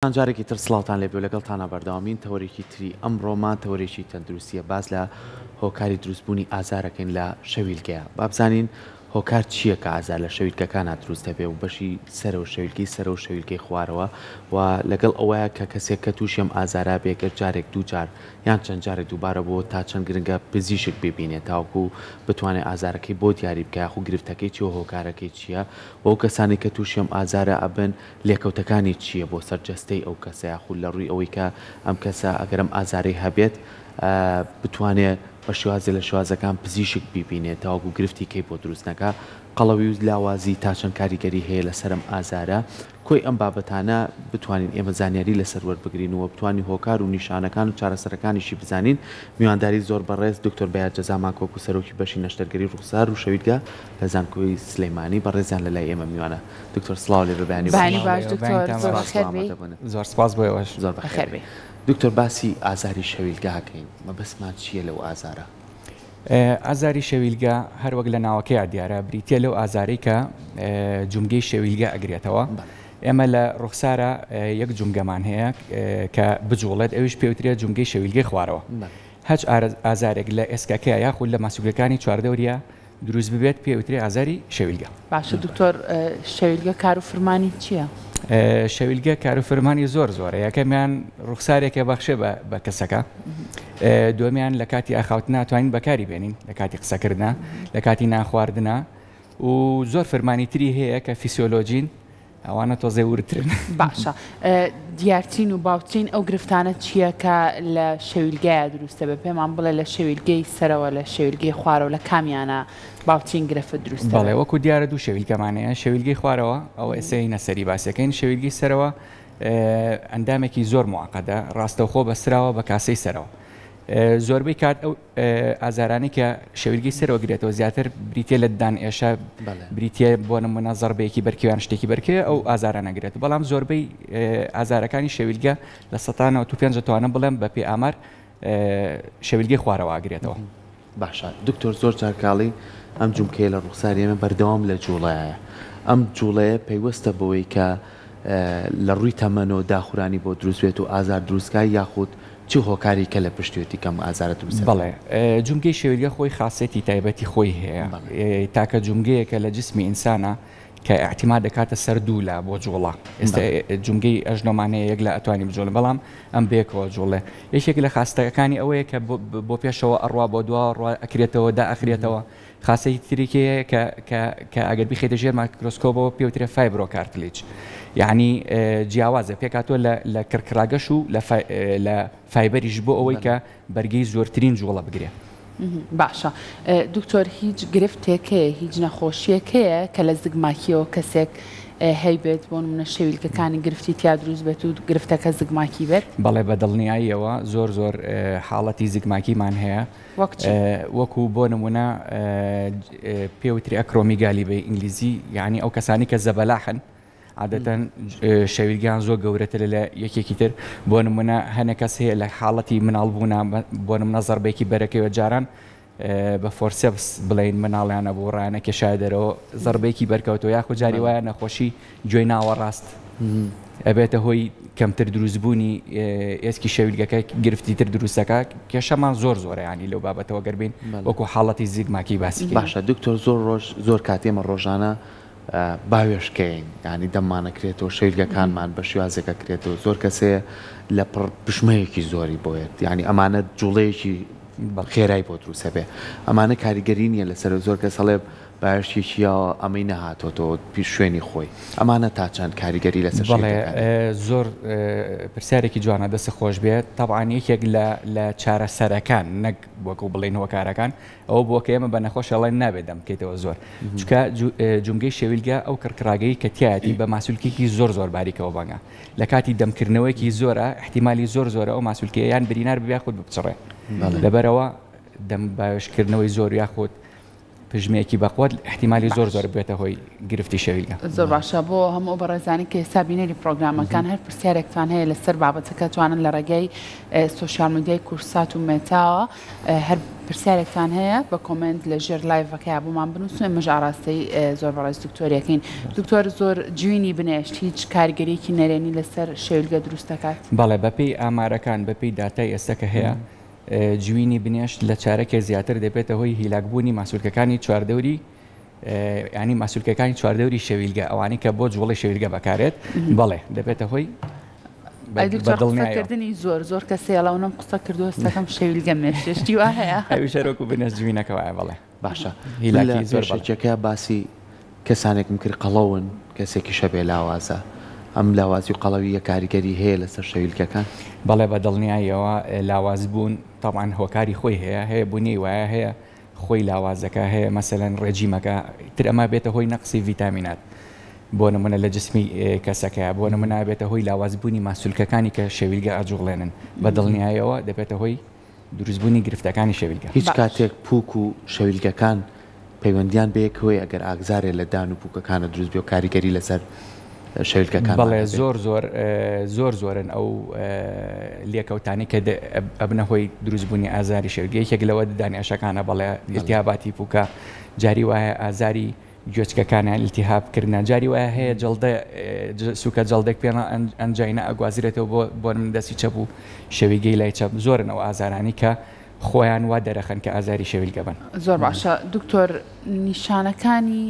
جارێکی تر سڵاوتان لێبێ لەگەڵتانە بەردەوامین تەوەرێکی تری ئەمڕۆمان تەوەرێکی تەندروستیە باز لە هۆکاری دروستبوونی ئازارەکەین لە شەویلگەیە. با بزانین هۆکار چییە کە ئازار لە شەویلگەکانە دروست دەبێ و بەشی سەرەوە شەویلگەی سەرەوە شەویلگەی خوارەوە و لەگەڵ ئەوەیە کە کەسێک کە تووشیم ئازارا بێگەر جارێک دوو جار یان چەند جارێک دووبارە بۆ تا چەند گرنگە پزیشک ببینێت تاوەکو بتوانێت ئازارەکەی بۆ دیاری بکە و گرفتەکەی چی و هۆکارەکەی چییە و ئەو کەسانی کە تووشیم ئازارە ئەبن لێکەوتەکانی چییە بۆ سەرجەستەی ئەو کەسە یاخود لە ڕووی ئەوەی کە ئەم کەسە ئەگەرم ئازارەی هەبێت بتوانێت بە شێوازی لە شێوازەکان پزیشک ببینێت تاوەکو گرفتی کەی بۆ دروستنەکە قەڵەوی و لاوازی تا چەند کاریگەری هەیە لەسەرم ئازارە کۆی ئەم بابەتانە بتوانین ئێمە زانیاری لەسەر وەربگرین و بتوانین هۆکار و نیشانەکان و چارەسەرەکانیشی بزانین. میوانداری زۆر بەڕێز دکتۆر بەیاد جەزامان کۆکو سەرۆکی بەشی نەشتەرگەری ڕوخسار و شەویلگە لە زانکۆی سلەیمانی بەڕێزیان لەلای ئێمە میوانە. دکتۆر سڵاو لێ ببیانی باش دکتۆر زۆر سپاس بۆ ئێوەش زۆر بەخێر بێ. دکتۆر باسی ئازاری شەویلگە هەکەین مەبەستمان چییە لەو ئازارە؟ ئازاری شەویلگە هەر وەک لە ناوەکەی دیارە بریتە لەو ئازارەی کە جومگەی شەویلگە ئەگرێتەوە. ئێمە لە ڕوخسارە یەک جومگەمان هەیە کە بجوڵێت ئەویش پێوترێت جومگەی شەویلگەی خوارەوە. هەچ ئازارێک لە ئێسکەکەیە یاخود لە ماسوولەکانی چواردەوریە دروست ببێت پێوترێت ئازاری شەویلگە. باشە دکتۆر شەویلگە کار و فرمانی چییە؟ شەویلگە کار و فرمانی زۆرە یەکەمیان ڕوخسارێکە بەخشێ بە کەسەکە، دومیان لە کاتی ئاخاوت ناتوانین بەکاری بێنین لە کاتی قسەکردنا لە کاتی ناخواردنا و زۆر فرمانی تری هەیە کە فیسیۆلۆژین ئەوانە تۆزێ ورترن. باشە دیارچین و باوچین ئەو گرفتانە چییە کە لە شەویلگەیە دروستە بە پێمان بڵێ لە شەویلگەی سەرەوە لە شەویلگەی خوارەوە لە کامیانە باوچین گرفت دروستە؟ بەڵێ وەکو دیارە دوو شەویلگەمانەیە شەویلگەی خوارەوە ئەو ئێسەی نەسەری باسەکەین شەویلگەی سەرەوە ئەندامێکی زۆر موعقەدە ڕاستەوخۆ بەسراوە بە کاسەی سەرەوە. زۆربەی کات ئەو ئازارانی کە شەویلگەی سەرەوە گرێتەوە زیاتر بریتە لە دان ئێشە بریتە بۆ نمونە زەربەیەکی بەرکیوان شتێکی بەرکێ ئەو ئازارانە گرێت. بەڵام زۆربەی ئازارەکانی شەویلگە لە 150 توانە بڵێم بە پێ ئامار شەویلگەی خوارەوە ئاگرێتەوە. باشە دکتۆر زۆر جارکاڵی ئەم جومکەیە لە ڕوخساری ئێمە بەردەوام لە جوڵەیە. ئەم جوڵەیە پەیوەستە بەوەی کە لە ڕووی تەمەنەوە داخورانی بۆ دروست بێت و ئازار دروستکای یاخود چی هۆکاری کە لە پشتیوەتی کەم ئازارە دروست؟ بەڵێ جومگەی شەویلگە خۆی خاصێتی تایبەتی خۆی هەیە تاکە جومگەیەکە لە جسمی ئینسانە کە احتیمال دەکاتە سەر دوو لە بۆ جوڵە. ئێستا جومگەی ئەژنۆمانەیە یەک لە ئەتوانی بجوڵێ بەڵام ئەم بێکەوە جوڵێ یەکێک لە خاستەکانی ئەوەیە کە بۆ پێشەوە ئەڕوا بۆ دوا ڕوا ئەکرێتەوە دا ئەخرێتەوە. خاصەتی تریکەیە کە ئەگەر بخێتە ژێر مایکرۆسکۆپەوە پێوترێ فایبرۆ کارتلیج، یعنی جیاوازە پێکاتۆ لە کڕکراگەش و لە فایبەریش بۆ ئەوەی کە بەرگەی زۆرترین جوڵە بگرێت. باشە دکتۆر هیچ گرفتێکەیە هیچ نەخۆشیەکەیە کە لە زگماکیەوە کەسێک هەیبێت بۆ نمونە شەویلگەکانی گرفتی تیا دروست بێت و گرفتەکە زگماکی بێت؟ بەڵێ بە دڵنیاییەوە زۆر حاڵەتی زگماکیمان هەیە وەکو بۆ نمونە پێوتری ئەکرۆمیگالی بە ئینگلیزی، یعنی ئەو کەسانی کە زەبەلاحن عادەتەن شەویلگیان زۆر گەورەتر لە یەکێکی تر. بۆ نمونە هەنە کەس هەیە لە حاڵەتی مناڵبوونا بۆ نمونە زەربێکی بەرەکەوە جاران بە فۆرسێپس بڵین مناڵیانە بۆ ڕایانە کێشای دەرەوە زەربێکی بەرکەوتەوە یاخود جاری وایە نەخۆشی گوێی ناوە ڕاست ئەبێتە هۆی کەمتر دروستبوونی ئێسکی شەویلگەکە گرفتی تر دروستەکە. کێشەمان زۆرە ینی لەو بابەتەوە گەربین وەکو حاڵەتی زیگماکی باسی. باشە دکتۆر زۆر کاتێمە ڕۆژانە باوێشکەین ینی دەمانەکرێتەوە شەویلگەکانمان بە شێوازێکە کرێتەوە زۆر کەسەیە لە پشمەیەکی زۆری بۆیێت ینی ئەمانە جوڵەیەکی خێرای بۆ دروستە بێ ئەمانە کاریگەری نیە لەسەر زۆر کەس هەڵێ باشێکیە ئەمەی نەهاتۆتەوە پیش شوێنی خۆی ئەمانە تا چەند کاریگەری لەسەر زۆر پرسیارێکی جوانە دەست خۆش بێت. طبعاً یەکێک لە چارەسەرەکان نەک وەکو بڵێن هۆکارەکان ئەوە بۆ کە ئێمە بە نەخۆش ئەڵێن نابێت دەمکەیتەوە زۆر چونکە جومگەی شەویلگە ئەو کڕکراگەی کە تایەتی بە ماسوولکێکی زۆر باریکەوە بەنگە لە کاتی دەمکردنەوەیکی زۆرە احتیمالی زۆرە ئەو ماسوولکەیە یان برینار ببیا خۆت بچڕێ لەبەرەوە دەم باوێشکردنەوەی زۆر یاخۆت پژمەیەکی بەقوت احتیمالی زۆر بێتە هۆی گرفتی شەویلگە. زۆر باشە بۆ هەموو بەڕێزانی کە ئێستا بینەری پرۆگرامەکان هەر پرسیارێکتان هەیە لەسەر بابەتەکە توانن لە ڕێگەی سوۆسیال میدیای کورسات و مێتاوە هەر پرسیارێکتان هەیە بە کۆمنت لە ژێر لایڤەکە بۆمان بنووسن ئێمەش ئاڕاستەی زۆر بەڕێز دکتۆریەکەین. دکتۆر زۆر جوینی بنێشت هیچ کارگەریەکی نەرێنی لەسەر شەویلگە دروست دەکات؟ بەڵێ بەپێی ئامارەکان بەپێی داتای ئێستاکە هەیە جوینی بنێشت لە چارەکێ زیاتر دەبێتە هۆی هیلاکبوونی ماسوولکەکانی چواردەوری ینی ماسوولکەکانی چواردەوری شەویلگە ئەوانەی کە بۆ جوڵی شەویلگە بەکارێت بەڵێ دەبێتە هۆی بەدڵنیاکردنی زۆر کەسێڵەوەم قسە کردو سەکەم شەویلگە مێشتی وا هەیە ئەوی شەرۆک و بنێش جوینەکەوە بەڵێ باشە هیلاکی زۆر شەکە باسی کەسانێکم کرد قەڵەون کەسێکی شەبێ لاوازە ئەم لاوازی و قەڵەویە کاریگەری هەیە لەسەر شەویلگەکان بەڵێ بەدڵنیایەوە لاوازبوون تاوان هۆکاری خۆی هەیە بوونی وایە هەیە خۆی لاوازەکە هەیە مەسەلەن ڕێجیمەکە تر ئەمە بێتە هۆی نەقسی ڤیتامینات بۆ نمونە لە جسمی کەسەکە بۆ نمونە بێتە هۆی لاوازبوونی ماسوولکەکانی کە شەویلگە ئاجوڵێنن بەدڵنیایەوە دەبێتە هۆی دروستبوونی گرفتەکانی شەویلگە. هیچ کاتێک پووک و شەویلگەکان پەیوەندیان بەیەکەوەی ئەگەر ئاگزارێ لە دان و پووکەکانە دروست بێ و کاریگەری لەسەر شەویلگەکان بەڵێ زۆرن ئەو لێکەوتانی کە ئەبنە هۆی دروستبوونی ئازاری شەویلگە یەکێک لەوە دانیێشەکانە بەڵێ التیهاباتی پووکە جاری وایە ئازاری گوێچکەکانیان التیهابکردن جاری وایە هەیە جەڵدە سوکە جەڵدێک پێڵە ئەنجینە ئەگوازرێتەوە بۆ من دەستی چەپ و شەویلگەی لای چەپ زۆرن ئەو ئازارانی کە خۆیان وا دەرەخەن کە ئازاری شەویلگە بن. زۆر باشە دکتۆر نیشانەکانی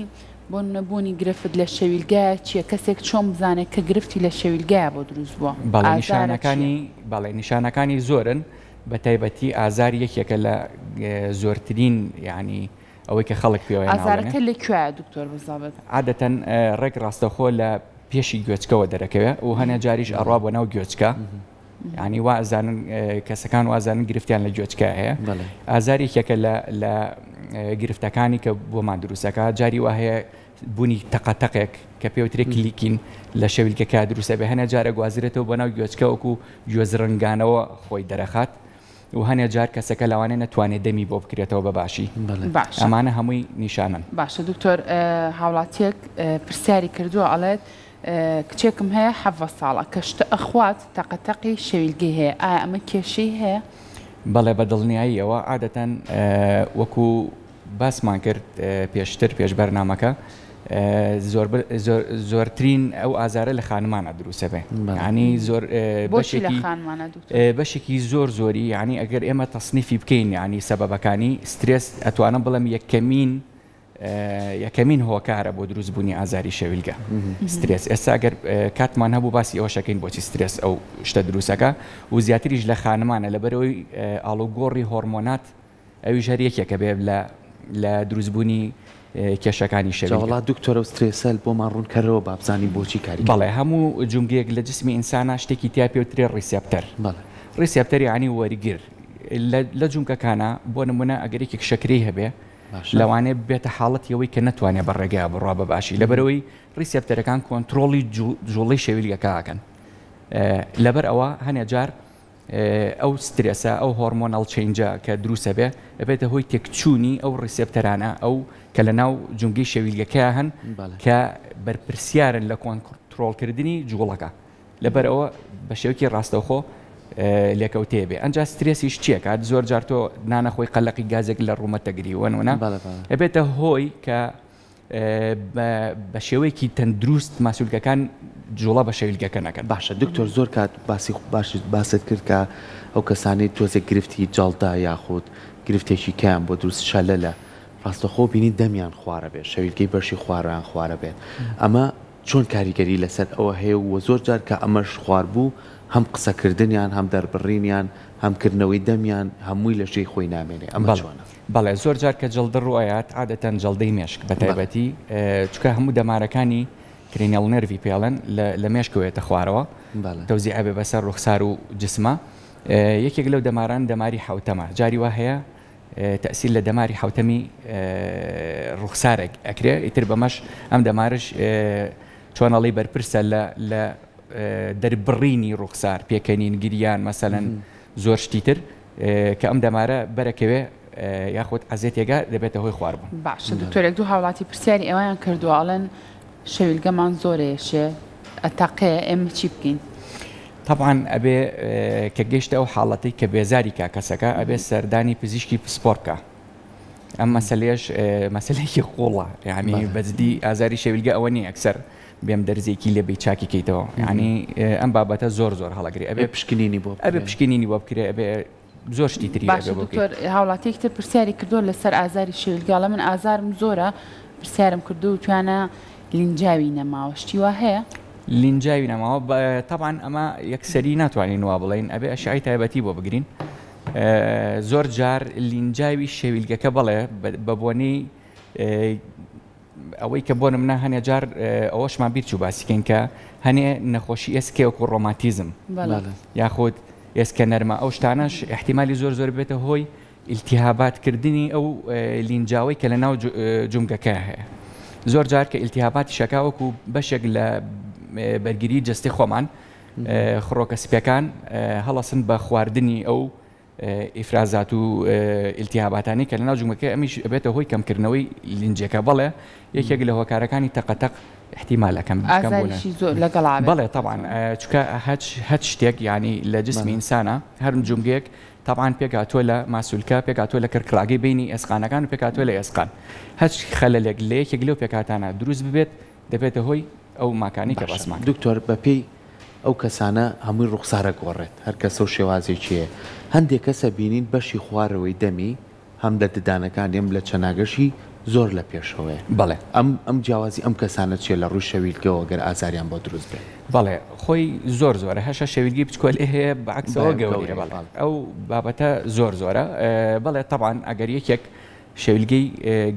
بۆ نەبوونی گرفت لە شەویلگە چییە کەسێک چۆن بزانێت کە گرفتی لە شەویلگەیە بۆ دروست بووە؟ بەڵێ نیشانەکانی زۆرن بە تایبەتی ئازار یەکێکە لە زۆرترین یعنی ئەوەی کە خەڵک پێوەیە ئازارەکە لەکوێیە دکتۆر بزانێت؟ عادەتەن ڕێک ڕاستەخۆ لە پێشی گوێچکەوە دەرەکەوێت و هەنێ جاریش ئەڕوا بۆ ناو گوێچکە ینی وازانن کەسەکان وازانن گرفتیان لە گوێچکە هەیە ئازارێکێکە لە گرفتەکانی کە بۆمان دروستەکە جاری وا هەیە بوونی تەقەتەقێک کە پێوترێ کلیکین لە شەویلگەکە دروستە بێ هەنێ جارە گوازرێتەوە بۆ ناو گوێچکە وەکو گوێزڕنگانەوە خۆی دەرەخات و هەنێ جار کەسەکە لەوانێ نەتوانێت دەمی بۆ بکرێتەوە بە باشی ئەمانە هەمووی نیشانن. باشە دکتۆر هاوڵاتیەک پرسیاری کردووە ئەڵێت کچێکم هەیە 7 ساڵە کە شتە ئەخوات تەقەتەقی شەویلگەی هەیە ئایا ئەمە کێشەی هەیە؟ بەڵێ بەدڵنیاییەوە عادەتەن وەکو باسمان کرد پێشتر پێش بەرنامەکە زۆرترین ئەو ئازارە لە خانمانە دروستە بێ ینی زۆر بەشێکی زۆری ینی ئەگەر ئێمە تەصنیفی بکەین ینی سەبەبەکانی سترێس ئەتوانم بڵم یەکەمین هۆکارە بۆ دروستبوونی ئازاری شەویلگە سترێس. ئێستا ئەگەر کاتمان هەبوو باسی ئەوە شەکەین بۆچی سترێس ئەو شتە دروستەکە و زیاتریش لە خانمانە لەبەرەوەی ئاڵوگۆڕی هۆرمۆنات ئەوی ژەریەکێکە بێ لە دروستبوونی کێشەکانی شەویلگە. وڵات دکتۆرە و سترێسەل بۆمان ڕوونکەرەوە با بزانین بۆچی کاری. بەڵێ هەموو جونگەیەک لە جسمی ئینسانە شتێکی تیا پێوترێ ڕیسێپتەر. ڕیسێپتەری عنی وەرگر لە جونگەکانە بۆ نمونە ئەگەرێکی شەکرەی هەبێ لەوانێ بێتە حاڵەتەوەی کە نەتوانێت بە ڕێگا بڕوا بە باشی لەبەرەوەی ڕیسێپتەرەکان کۆنتترۆڵی جوڵی شەویلگەکەکەن لەبەر ئەوە هەنێ جار ئەو سترێسە ئەو هۆرمۆنەڵ چینجە کە دروستە بێ ئەبێتە هۆی تێکچوونی ئەو ڕیسێپتەرانە ئەو کە لە ناو جونگەی شەویلگەکەیە هەن کە بەرپرسیارن لە کۆنتترۆڵکردنی جوڵەکە لەبەر ئەوە بە شێوکی ڕاستەوخۆ لێکەوتێ بێ ئەنج سترێسیش چییە کات زۆر جار تۆ نانەخۆی قەلقی گازێک لە ڕوومەتەگری وەنە ئەبێتە هۆی کە بە شێوەیەکی تەندروست ماسوولکەکان جوڵە بە شەویلگەکە نەکەن. باشە دکتۆر زۆر کات باست کرد کە ئەو کەسانی تۆزێک گرفتی جەڵدا یاخود گرفتێکی کەم بۆ دروست شەلە لە ڕاستەخۆ بینی دەمیان خوارە بێت شەویلگەی بەشی خواریان خوارە بێت ئەمە چۆن کاریگەری لەسەر ئەوە هەیە و زۆر جار کە ئەمەش خوار بوو هەم قسەکردنیان هەم دەربڕینیان هەمکردنەوەی دەمیان هەمووی لە ژێی خۆی نامێنێ ئەمە چۆنە؟ بەڵێ زۆر جار کە جەڵدە ڕوایات عادەتەن جەڵدەی مێشک بە تایبەتی چکە هەموو دەمارەکانی کرینەڵ نەروی پێڵەن لە مێشکەوێتە خوارەوە تەوزیع ئەبێ بەسەر ڕوخسار و جسمە یەکێک لەو دەماران دەماری حوتەمە جاری وا هەیە تەسیل لە دەماری حوتەمی ڕوخسارێک ئەکرێ ئیتر بەمەش ئەم دەمارش چۆنەڵی بەرپرسە لە دەربڕینی ڕوخسار پێکەنین گریان مەسەلەن زۆر شتی تر کە ئەم دەمارە بەرەکەوێ یاخود عزیێتێگا دەبێتە هۆی خواردبوون. باش دکتۆرێک دوو هاوڵاتی پرسیاری ئەویان کردووەڵەن شەویلگەمان زۆرێشێ ئەتاقەیە ئێمە چی بکەین؟ طبعا ئەبێ کە گەیشتە ئەو حاڵەتی کە بێزاری کا کەسەکە ئەبێ سەردانی پزیشکی پسپۆرتکە. ئەم مەسلەیەش مەسلەیەکی قوڵە یعنی بەجددی ئازاری شەویلگە ئەوە نیە ئەکسەر بێم دەرزێکی لێ بێ چاکی کەیتەوە ینی ئەم بابەتە زۆر هەڵەگری ئەبێ پشکنینی بۆ ئەبێ پشکنینی بۆ بکرێ ئەبێ زۆر شتی تری دکتۆر هاوڵاتێکتر پرسیاری کردو لەسەر ئازاری شەویلگەڵە من ئازارم زۆرە پرسیارم کردو و توانە لینجاوی نەماوە شتی وا هەیە؟ لینجاوی نەماوە طبعا ئەمە یەکسەری ناتوانین وا بڵێن ئەبێ ئەشعی تایبەتی بۆ بگرین زۆر جار لینجاوی شەویلگەکە بڵێ بە بۆنەی ئەوەی کە بۆ منە هەنێ جار ئەوەشمان بیر چوو باسیکەین کە هەنێ نەخۆشی ئێسکێوەکو ڕۆماتیزم یاخود ئێسکە نەرمە ئەو شتانەش احتیمالی زۆر بێتە هۆی ئیلتیهاباتکردنی ئەو لینجاوی کە لە ناو جومگەکە هەیە زۆر جار کە ئیلتیهاباتی شەکاوەکو بەشێک لە بەرگری جستی خۆمان خڕۆکە سپیەکان هەڵەسن بە خواردنی ئەو ئیفرازات و ئیلتیهاباتانی کە لە ناو جومگەکە ئەمیش بێتە هۆی کەمکردنەوەی لینجەکە بەڵێ یەکێک لە هۆکارەکانی تەقەتەق احتیمالەکەم بەڵێ طبعا چکە هەچ شتێک ینی لە جسمی ئینسانە هەر جومگەیەک طبعا پێکاتوە لە ماسوولکە پێکاتوە لە کڕکراگەی بینی ئێسقانەکان و پێکاتوە لە ئێسقان هەچ خەلەلێک لە یەکێک لەو پێکاتانە دروست ببێت دەبێتە هۆی ئەو ماکانی کە بەسمان دکتۆر بەپێی ئەو کەسانە هەمووی ڕوخسارە گۆڕێت هەر کەسە و شێوازێکیە هەندێک کەسە بینین بەشی خوارەوەی دەمی هەم لە ددانەکان ئەم لە چەناگەشی زۆر لە پێشەوەی بەڵێ ئەم جیاوازی ئەم کەسانە چیە لە ڕووی شەویلگەوە گەر ئازاریان بۆ دروست بێت بەڵێ خۆی زۆرە هەشە شەویلگی بچکۆل هەیە بەعکسەوە گەورەیە ئەو بابەتە زۆرە بەڵێ طبعا ئەگەر یەکێک شەویلگەی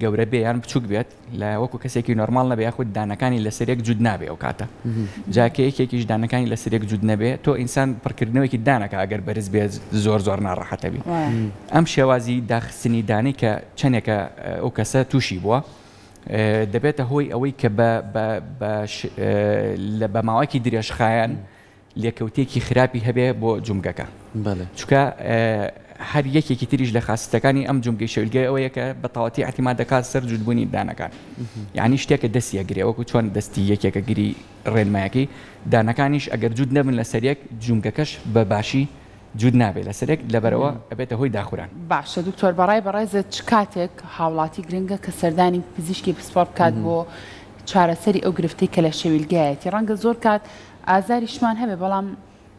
گەورە بێ یان بچووک بێت لە وەکو کەسێکی نۆرمال نەبێ یاخود دانەکانی لەسەرێک جود نابێ ئەو کاتە جاکە یەکێکیش دانەکانی لەسەرێک جود نەبێ تۆ ئینسان پڕکردنەوەیکی دانەکە ئەگەر بەرز بێت زۆر ناڕەحەتە بی ئەم شێوازی داخستنی دانی کە چەندێکە ئەو کەسە تووشی بووە دەبێتە هۆی ئەوەی کە بە ماوەیەکی درێژخایەن لێکەوتێکی خراپی هەبێ بۆ جومگەکە چکە هەر یەکێکی تریش لە خاستەکانی ئەم جومگەی شەویلگەی ئەوەیە کە بە تەواوەتی احتیمال دەکات سەر جوودبوونی دانەکان یعنی شتێکە دەستیەگرێ وەکو چۆن دەستی یەکێکە گیری ڕێنمایەکەی دانەکانیش ئەگەر جود نەبن لە سەرێک جومگەکەش بە باشی جود نابێت لە سەرێک لەبەرەوە ئەبێتە هۆی داخوران باشە دکتۆر بەڕێزت چ کاتێک هاوڵاتی گرنگە کە سەردانی پزیشکی پسپۆرت بکات بۆ چارەسەری ئەو گرفتەی کە لە شەویلگایەتی ڕەنگە زۆر کات ئازاریشمان هەبێ بەڵام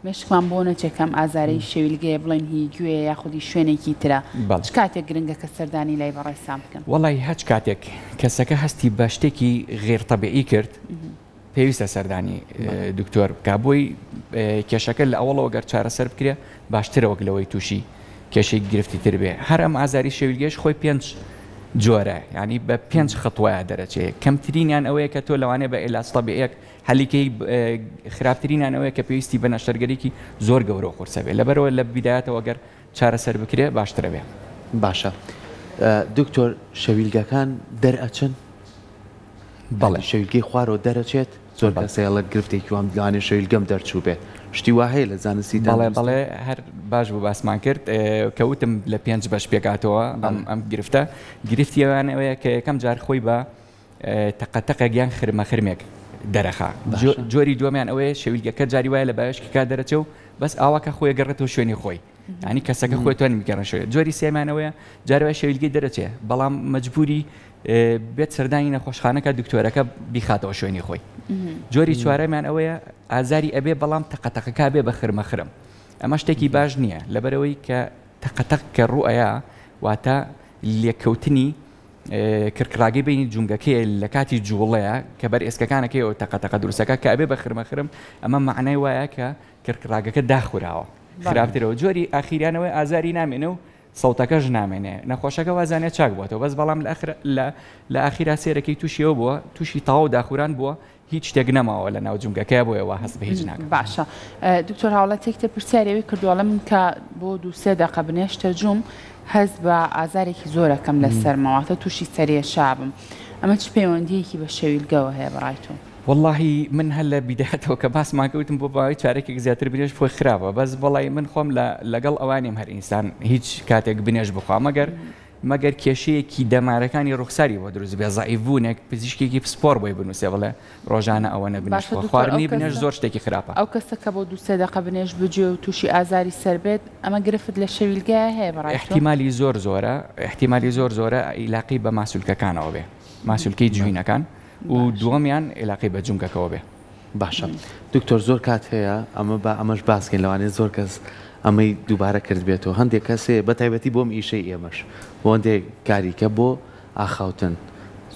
مێشکمان بۆ نەچێکم ئازارەی شەویلگەیە بڵێن هی گوێ یاخودی شوێنێکی ترە چ کاتێک گرنگە کە سەردانی لای بەڕێسام بکەن وەڵی هەچ کاتێک کەسەکە هەستی بە شتێکی غێرتەبیعی کرد پێویستە سەردانی دکتۆر بکە بۆی کێشەکە لە ئەوڵەوە گەر چارەسەر بکرێ باشترە وەک لەوەی تووشی کێشەی گرفتی تر بێ هەر ئەم ئازاری شەویلگەش خۆی 5 جۆرە ینی بە 5 خەتوایە دەرەچێت کەمترینیان ئەوەیە کە تۆ لەوانێ بە ئێلاستەبیعەک هەلیکەی خراپترینیان ئەوەیە کە پێویستی بە نەشتەرگەرێکی زۆر گەورە و قورسە بێت لەبەرەوە لە بیدایەتەوە گەر چارەسەر بکرێ باشترە بێ باشە دکتۆر شەویلگەکان دەرئەچن بەڵێ شەویلگەی خوارەوە دەرەچێت زۆر کەسەیەڵەت گرفتێکی وام لەوانێ شەویلگەم دەرچوو بێ شتی وا هەیە لە زانستی بەڵێ هەر باش بوو باسمان کرد کەوتم لە 5 بەش پێکاتەوە ئەم گرفتە گرفتیەوەیان ئەوەیە کە یەکەم جار خۆی بە تەقەتەقە گیان خرمەخرمێک دەرەخا جۆری دووەمیان ئەوەیە شەویلگەکە جاری وایە لە باشکی کا دەرەچێ و بەس ئاواکە خۆی گەڕێتەوە شوێنی خۆی ینی کەسەکە خۆیتوان میگەڕە شوێ جۆری سێمانەوەیە جارەوەی شەویلگەی دەرەچێ بەڵام مەجبوری بێت سەردانی نەخۆشخانەکە دکتۆرەکە بیخاتەوە شوێنی خۆی جۆری چوارەمان ئەوەیە ئازاری ئەبێ بەڵام تەقەتەقەکە بێ بە خرمەخرم ئەمە شتێکی باش نییە لەبەرەوەی کە تەقەتەق کە ڕوئەیە واتە لێککەوتنی کرکراگەی بینی جومگەکەی لە کاتی جوڵەیە کە بەر ئێسکەکانەکەی تەقەتەقە دروستەکە کە ئەبێ بە خرمەخرم ئەمە معنای وایە کە کرکراگەکە داخوراوە خراپترەوە جۆری ئاخیرانەوەی ئازاری نامێنە و سەوتەکەش نامێنێ نەخۆشەکە وازانێت چاک بووەوە بەس بەڵام لە ئاخیرا سێرەکەی تووشیەوە بووە تووشی تاو داخوران بووە هیچ شتێک نەماوە لە ناو جومگەکەی بۆیەوە هەست بە هیچ ناکە باشە دکتۆر هاوڵاتێکتە پرسیارەوەی کردووەڵە من کە بۆ 2-3 دقە بنێشتە جوم هەز بە ئازارێکی زۆرەکەم لە سەرمەواتە تووشی سەریە شابم ئەمە چ پەیوەندیەکی بە شەویلگەوە هەیە بەڕایتۆ واللهی من هەر لە بیدایەتەوە کە باسمان کەوتم بۆ باوەی چارێکێک زیاتر بنێژ فۆی خراپە بەس بەڵی من خۆم لەگەڵ ئەوانیم هەر ئینسان هیچ کاتێک بنێژ بخوا مەگەر مەگەر کێشەیەکی دەمارەکانی ڕوخساری بۆ دروست بێ زەعیفبوونێک پزیشکێکی پسپۆر بۆی بنووسێ بڵێ ڕۆژانە ئەوە نەبنێش خواردنی بنێش زۆر شتێکی خراپە. ئەو کەسە کە بۆ 2-3 دقە بنێش بجێ و تووشی ئازاری سەر بێت ئەمە گرفت لە شەویلگایە هەیە بەڕاستی احتیمالی زۆر زۆرە عیلاقی بە ماسوولکەکانەوە بێ ماسوولکەی جوینەکان و دووەمیان عیلاقی بە جونگەکەەوە بێ. باشە دکتۆر زۆر کات هەیە ئەمە بە ئەمەش باسکەین لەوانێت زۆر کەس ئەمەی دووبارە کرد بێتەوە هەندێک کەسێ بە تایبەتی بۆم ئیشەی ئێمەش بۆ هەندێک کاریکە بۆ ئاخاوتن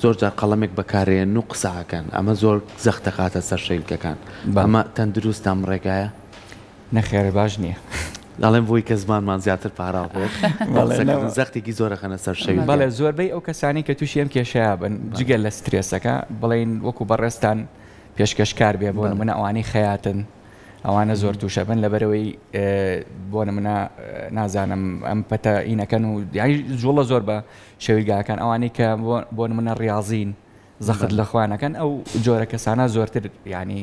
زۆر جار قەڵەمێک بەکارێن و قسەکەن ئەمە زۆر زەختەقاتە سەر شەیلکەکان ئەمە تەندروست ئەم ڕێگایە نەخێر باش نییە دەڵێن بۆی کە زمانمان زیاتر پارا بێت زەختێکی زۆرە خەنە سەر شەوی. بەڵێ زۆربەی ئەو کەسانی کە تووشی ئەم کێشەیە بن جگەل لە سترێسەکە بڵێن وەکو بەڕێستان پێشکەشکار بێ بۆ نمونە ئەوانەی خەیاتن ئەوانە زۆر تووشە بن لەبەرەوەی بۆ نمونە نازانم ئەم پەتەئینەکەن و جوڵە زۆر بە شەویلگاکان ئەوانەی کە بۆ نمونە ڕاضین زەخت لە خوانەکەن ئەو جۆرە کەسانە زۆرتر ینی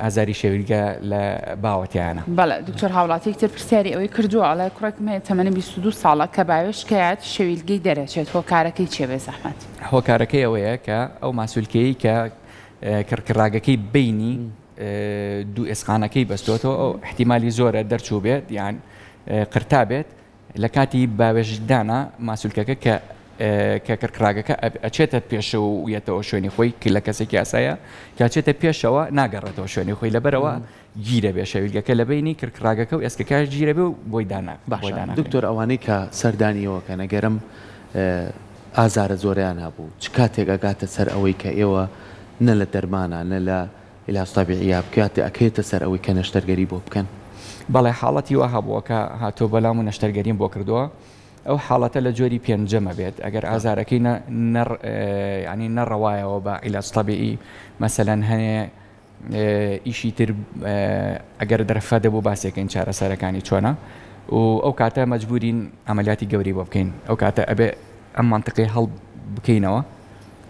ئازاری شەویلگە لە باوەتیانە. بەڵێ دکتۆر هاوڵاتێک تر پرسیاری ئەوەی کردووە ئەڵێ کوڕێکم هەیە تەمەنی 22 ساڵە کە باوێشکایەت شەویلگەی دەرەچێت هۆکارەکەی چێ بێ زەحمەت؟ هۆکارەکەی ئەوەیە کە ئەو ماسوولکەیە کە کڕکڕاگەکەی بینی دوو ئێسقانەکەی بەستۆتەوە ئەو احتیمالی زۆرە دەرچوو بێت یان قرتا بێت لە کاتی باوێژدانە ماسوولکەکە کە کڕکراگەکە ئەچێتە پێشەوە ویەتەوە شوێنی خۆی کە لە کەسێکی ئاسایە کاچێتە پێشەوە ناگەڕێتەوە شوێنی خۆی لەبەرەوە گیرە بێ شەویلگەکە لە بینی کڕکراگەکە و ئێسکەکە گیرە بێ و بۆی دانا. دکتۆر ئەوانەی کە سەردانیەوە کە نەگەرم ئازارە زۆریان هەبوو چ کاتێک ئەگاتە سەر ئەوەی کە ئێوە نە لە دەرمانە نە لە ئیلاستابیعیا بکات ئەکەیتە سەر ئەوەی کە نەشتەرگەری بۆ بکەن؟ بەڵێ حاڵەتی وا هەبووە کە هاتۆ بەلام و نەشتەرگەریم بۆ کردووە ئەو حاڵەتە لە جۆری پێنجەمە بێت ئەگەر ئازارەکەی ینی نەڕەوایەوە بە ئیلاستابیعی مەسەلەن هەنێ ئیشی تر ئەگەر دەرفە دەبوو باسێکین چارەسەرەکانی چۆنە و ئەو کاتە مەجبورین ئەمەلیاتی گەوری بۆ بکەین ئەو کاتە ئەبێ ئەم مانتقی هەڵ بکەینەوە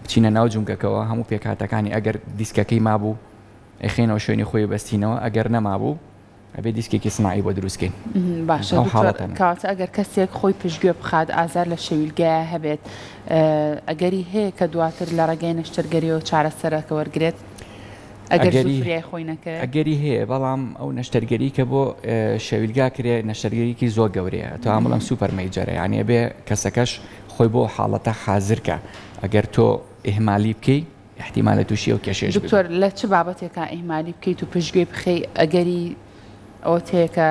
بچینە ناو جونگەکەەوە هەموو پێکاتەکانی ئەگەر دیسکەکەی مابوو ئەخێنەوە شوێنی خۆی بەستینەوە ئەگەر نەمابوو ئەبێ دیسکێکی سنایی بۆ دروستکەین. باشە کاتە ئەگەر کەسێک خۆی پشتگوێ بخات ئازار لە شەویلگایە هەبێت ئەگەری هەیە کە دواتر لە ڕێگەی نەشتەرگەریەوە چارەسەرەکە وەرگێت ئەگەری خۆی نەکرد ئەگەری هەیە بەڵام ئەو نەشتەرگەری کە بۆ شەویلگا کرێ نەشتەرگەریکی زۆر گەورەیە تو هەموڵم سوپەر مەیجەرە یعنی ئەبێ کەسەکەش خۆی بۆ حاڵەتە حازرکە ئەگەر تۆ ئیهمالی بکەی احتیمالە تووشی و کێشێش. دکتۆر لە چ بابەتێکە ئیهمالی بکەیت و پشتگوێ بخەی ئەگەری ئەو تەیەکە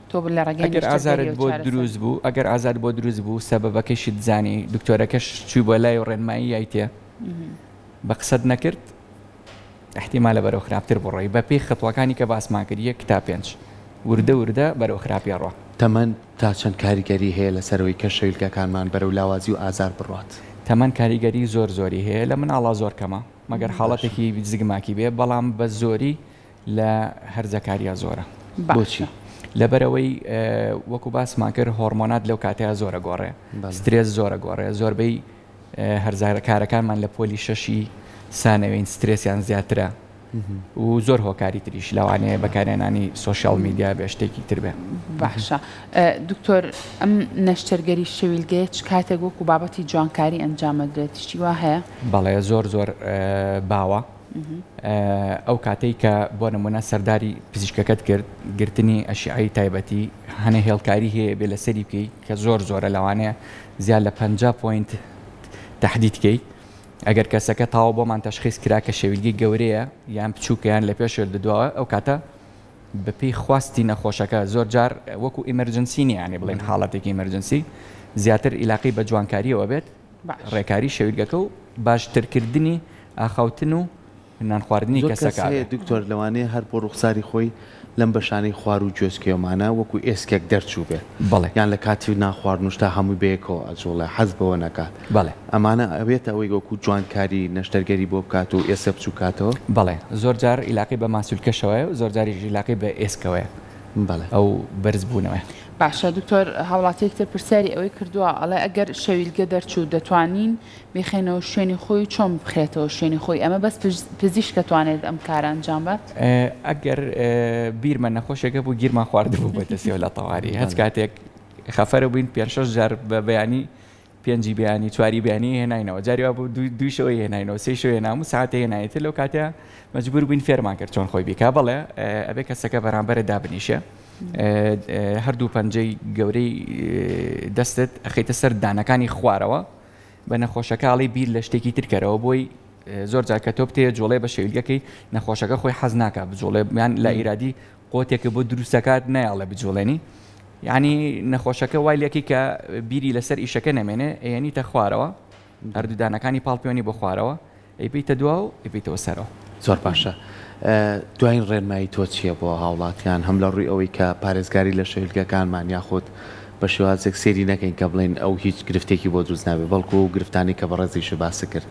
تۆ لە ڕێگەی ئەگەر ئازارت بۆ دروست بوو ئەگەر ئازار بۆ دروست بوو سەبەبەکەیشت زانی دکتۆرەکەش چوی بۆ لای و ڕێنمایی یایتێ بە قسەت نەکرد احتیمالە بەرەو خراپتر بڕۆی بە پێی خەتوەکانی کە باسمان کردیە کتاب 5 وردە بەرەو خراپی ڕۆ. تەمەەن تا چەند کاریگەری هەیە لەسەرەوەی کە شەویلگەکانمان بەرەو لاوازی و ئازار بڕات؟ تەمەەن کاریگەری زۆری هەیە لە مناڵا زۆر کەمە مەگەر حاڵەتێکی زگماکی بێ بەڵام بە زۆری لە هەرزەکاریە زۆرە. بۆچی؟ لەبەرەوەی وەکو باسمان کرد هۆرمۆنات لەو کاتەیە زۆرە گۆڕێ سترێس زۆرە گۆڕێ زۆربەی هەرزارەکارەکانمان لە پۆلی شەشی سانەوەین سترێسیان زیاترە و زۆر هۆکاری تریش لەوانەیە بەکارێنانی سوۆشیال میدیا بێ شتێکی تر بێ. باشە دکتۆر ئەم نەشتەرگەری شەویلگەیە چ کاتێک وەکو بابەتی جوانکاری ئەنجامەدرێت شتی وا هەیە؟ بەڵێ زۆر باوە ئەو کاتەی کە بۆ نمونە سەرداری پزیشکەکەت کرد گرتنی ئەشیعی تایبەتی هەنێ هێڵکاری هەیە بێ لە سەری بکەی کە زۆرە لەوانەیە زیاد لە 50 پوینت تهدیدکەی ئەگەر کەسەکە تاوە بۆمان تەشخیص کرا کە شەویلگی گەورەیە یان بچووکیان لە پێش دەدووە ئەو کاتە بەپێی خواستی نەخۆشەکە زۆر جار وەکو ئیمەرجنسی نییانێ بڵێن حاڵەتێکی ئیمەرجنسی زیاتر عیلاقی بە جوانکاریەوە بێت ڕێکاری شەویلگەکە و باشترکردنی ئاخاوتن و نان خواردنی کەسەکە. دکتۆر لەوانەیە هەر بۆ ڕوخساری خۆی لەم بەشانەی خوار و جۆسکێومانە وەکو ئێسکێک دەرچوو بێ بەڵێ یان لە کاتی ناخواردن شتا هەموو بەیەکەوە ئەجوڵە حەز بەوە نەکات. بەڵێ ئەمانە ئەوێت ئەوەی وەکو جوانکاری نەشتەرگەری بۆ بکات و ئێستا بچووکاتەوە. بەڵێ زۆر جار عیلاقی بە ماسوولکەشەوەیە و زۆر جاری عیلاقی بە ئێسکەوەیە بەڵێ ئەو بەرز بوونەوە. باشە دکتۆر هاوڵاتێکتر پرسیاری ئەوەی کردووە ئەڵێ ئەگەر شەویلگە دەرچوو دەتوانین بخێنەوە شوێنی خۆی چۆن بخرێتەوە شوێنی خۆی ئەمە بەس پزیشکە توانێت ئەم کارە ئەنجام بات؟ ئەگەر بیرمە نەخۆشێکە بوو گیرمان خواردبوو بێتە سێوە لە تەواری هەچ کاتێک خەفەرە بووین 5-6 جار بە بەیانی پێنجی بیانی چواری بیانی هێناینەوە جاری بۆ دوی شەوەی هێناینەوە سێ شەوەی هێنام و ساعتێ هێنایێتە لەو کاتەیە مەجبور بووین فێرمان کرد چۆن خۆی بیکا بەڵێ ئەبێ کەسەکە بەرامبەرە دابنیشە هەردوو پەنجەی گەورەی دەستت ئەخیتە سەر دانەکانی خوارەوە بە نەخۆشەکەڵی بیر لە شتێکی ترکەرەوە بۆی زۆر جار کە تۆ بتێ جوڵێ بە شێویلگەکەی نەخۆشەکە خۆی حەز ناکە بجوڵێ لا ئیرادی قوتێکە بۆ دروستەکات نەیاڵە بجوڵێنی یعنی نەخۆشەکە وای لەکی کە بیری لەسەر ئیشەکە نەمێنێ ئەیەنیتە خوارەوە هەردوو دانەکانی پاڵپیۆنی بۆ خوارەوە ئەیپیتە دوا و ئەیپیتەوە سەرەوە زۆر باشە دوایین ڕێنمایی تۆ چییە بۆ هاوڵاتیان هەم لە ڕووی ئەوەی کە پارێزگاری لە شەویلگەکانمان یاخود بە شێوازێک سێری نەکەین کە بڵێن ئەو هیچ گرفتێکی بۆ دروست نابێت بەڵکو و گرفتانی کە بە ڕێزیش باس کرد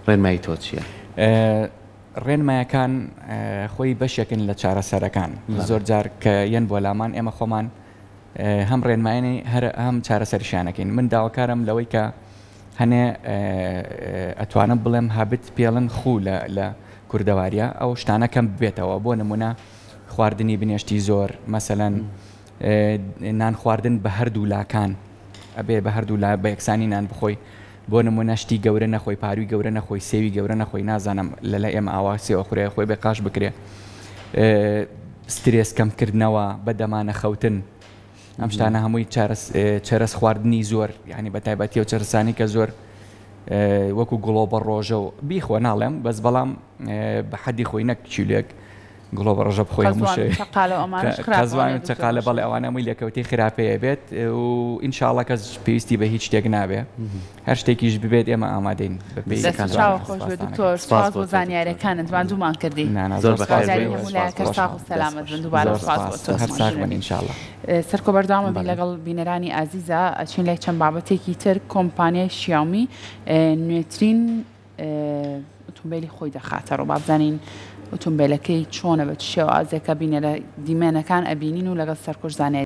ڕێنمایی تۆ چییە؟ ڕێنمایەکان خۆی بەشێکن لە چارەسەرەکان زۆر جار کە یەن بۆ لامان ئێمە خۆمان هەم ڕێنمایانی هەم چارەسەرشانەکەین من داواکارم لەوەی کە هەنێ ئەتوانم بڵێم هابت پێڵن خوو لە کوردەواریە ئەو شتانە کەم بێتەوە بۆ نمونە خواردنی بنێشتی زۆر مەسەلەن نان خواردن بە هەردوو لاکان ئەبێ بە هەردوو لا بە یەکسانی نان بخۆی بۆ نمونە شتی گەورە نەخۆی پاروی گەورە نەخۆی سێوی گەورە نەخۆی نازانم لە ئێمە ئاواسیەوە خوێ خۆی بێ قاش بکرێ سترێس کەمکردنەوە بە دەمانە خەوتن ئەم شتانە هەمووی چەرس خواردنی زۆر یعنی بە تایبەتی و چەرسانی کە زۆر وەکو گوڵۆ بە ڕۆژە و بیخۆ ناڵێم بەس بەڵام بە حەدی خۆی نەک چیلێک گڵۆ بە ڕژە بخۆی هەمووشەزوان چقالە بەڵێ ئەوانەمووی لەکەوتی خراپەیە بێت و ئینشاءڵڵا کەس پێویستی بە هیچ شتێک نابێ هەر شتێکیش ببێت ئێمە ئامادەین دکتۆر سپاس بۆ زانیاریەکانت دوومان کردی سەرکۆ بەردەوامە بین لەگەڵ بینەرانی ئازیزە ئەچین لای چەند بابەتێکی تر کۆمپانیای شیامی نوێترین ئۆتۆمبیلی خۆی دەخاتەڕۆ با بزانین ئۆتۆمبیلەکەی چۆنە بە چ شێوازێکە بینێرە دیمێنەکان ئەبینین و لەگەڵ سەرکۆش زانیاری